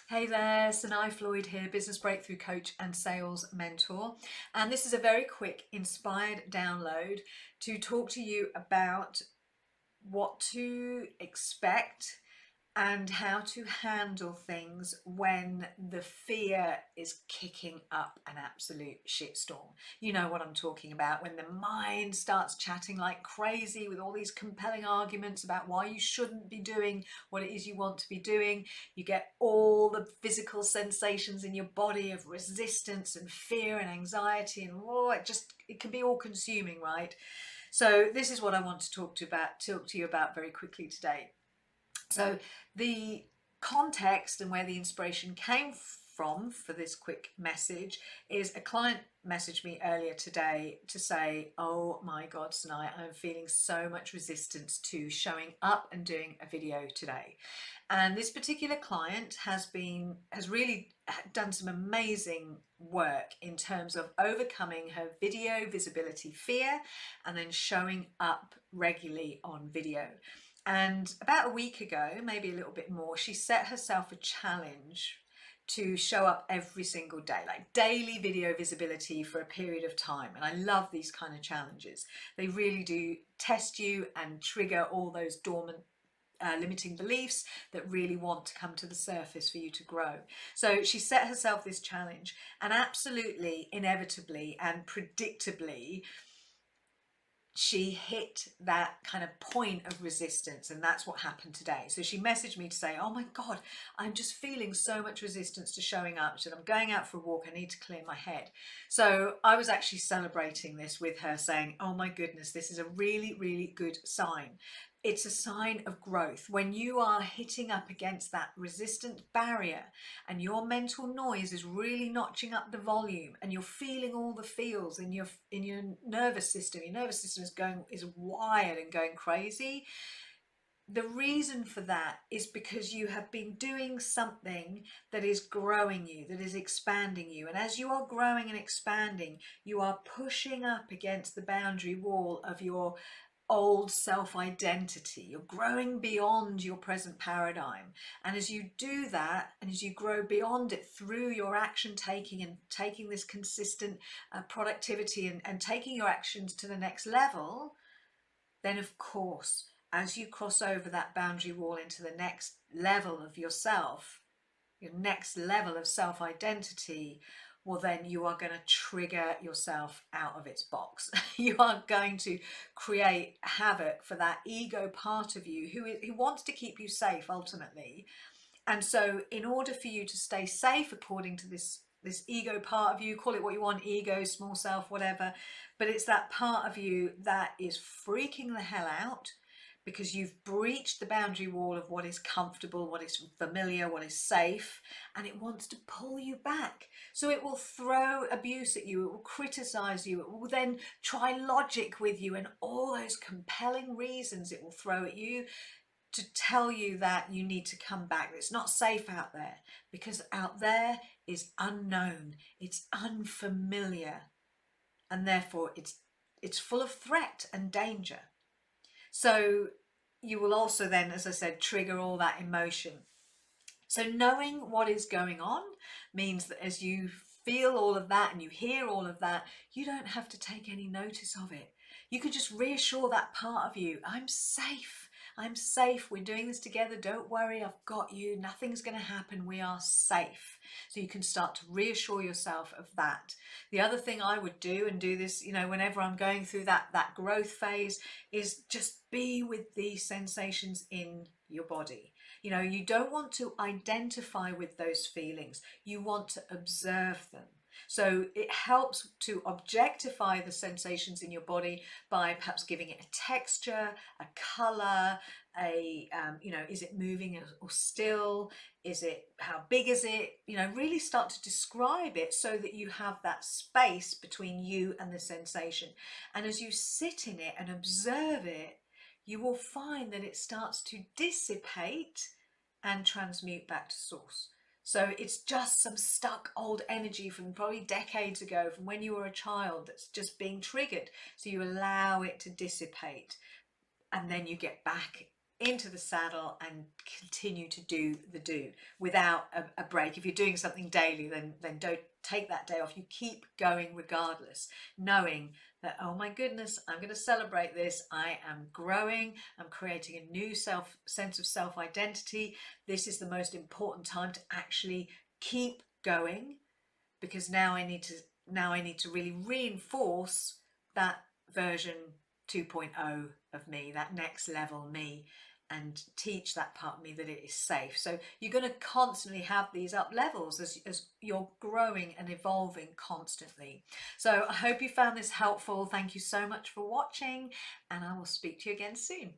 Hey there, Sanai Floyd here, business breakthrough coach and sales mentor. And this is a very quick inspired download to talk to you about what to expect and how to handle things when the fear is kicking up an absolute shitstorm. You know what I'm talking about, when the mind starts chatting like crazy with all these compelling arguments about why you shouldn't be doing what it is you want to be doing. You get all the physical sensations in your body of resistance and fear and anxiety, and it can be all consuming, right? So this is what I want to talk to you about very quickly today. So the context and where the inspiration came from for this quick message is a client messaged me earlier today to say, oh my God, Sanai, I'm feeling so much resistance to showing up and doing a video today. And this particular client has really done some amazing work in terms of overcoming her video visibility fear and then showing up regularly on video. And about a week ago, maybe a little bit more, she set herself a challenge to show up every single day, like daily video visibility for a period of time. And I love these kind of challenges. They really do test you and trigger all those dormant limiting beliefs that really want to come to the surface for you to grow. So she set herself this challenge, and absolutely, inevitably and predictably, she hit that kind of point of resistance, and that's what happened today. So she messaged me to say, oh my God, I'm just feeling so much resistance to showing up. She said, I'm going out for a walk, I need to clear my head. So I was actually celebrating this with her, saying, oh my goodness, this is a really, really good sign. It's a sign of growth. When you are hitting up against that resistant barrier and your mental noise is really notching up the volume and you're feeling all the feels in your nervous system, your nervous system is wired and going crazy. The reason for that is because you have been doing something that is growing you, that is expanding you. And as you are growing and expanding, you are pushing up against the boundary wall of your old self-identity. You're growing beyond your present paradigm. And as you do that, and as you grow beyond it through your action taking and taking this consistent productivity and taking your actions to the next level, then of course, as you cross over that boundary wall into the next level of yourself, your next level of self-identity, well, then you are going to trigger yourself out of its box. You are going to create havoc for that ego part of you who wants to keep you safe ultimately. And so in order for you to stay safe, according to this ego part of you, call it what you want, ego, small self, whatever, but it's that part of you that is freaking the hell out because you've breached the boundary wall of what is comfortable, what is familiar, what is safe, and it wants to pull you back. So it will throw abuse at you, it will criticize you, it will then try logic with you, and all those compelling reasons it will throw at you to tell you that you need to come back. It's not safe out there because out there is unknown, it's unfamiliar, and therefore it's full of threat and danger. So you will also then, as I said, trigger all that emotion. So knowing what is going on means that as you feel all of that and you hear all of that, you don't have to take any notice of it. You can just reassure that part of you, I'm safe. I'm safe. We're doing this together. Don't worry. I've got you. Nothing's going to happen. We are safe. So you can start to reassure yourself of that. The other thing I would do, and do this, whenever I'm going through that growth phase, is just be with these sensations in your body. You don't want to identify with those feelings. You want to observe them. So it helps to objectify the sensations in your body by perhaps giving it a texture, a color, is it moving or still? How big is it? Really start to describe it so that you have that space between you and the sensation. And as you sit in it and observe it, you will find that it starts to dissipate and transmute back to source. So it's just some stuck old energy from probably decades ago, from when you were a child, that's just being triggered. So you allow it to dissipate, and then you get back into the saddle and continue to do the do without a break. If you're doing something daily, then don't take that day off. You keep going regardless, knowing that, oh my goodness, I'm going to celebrate this. I am growing. I'm creating a new sense of self-identity. This is the most important time to actually keep going, because now I need to really reinforce that version 2.0 of me, that next level me, and teach that part of me that it is safe. So you're going to constantly have these up levels as you're growing and evolving constantly. So I hope you found this helpful. Thank you so much for watching, and I will speak to you again soon.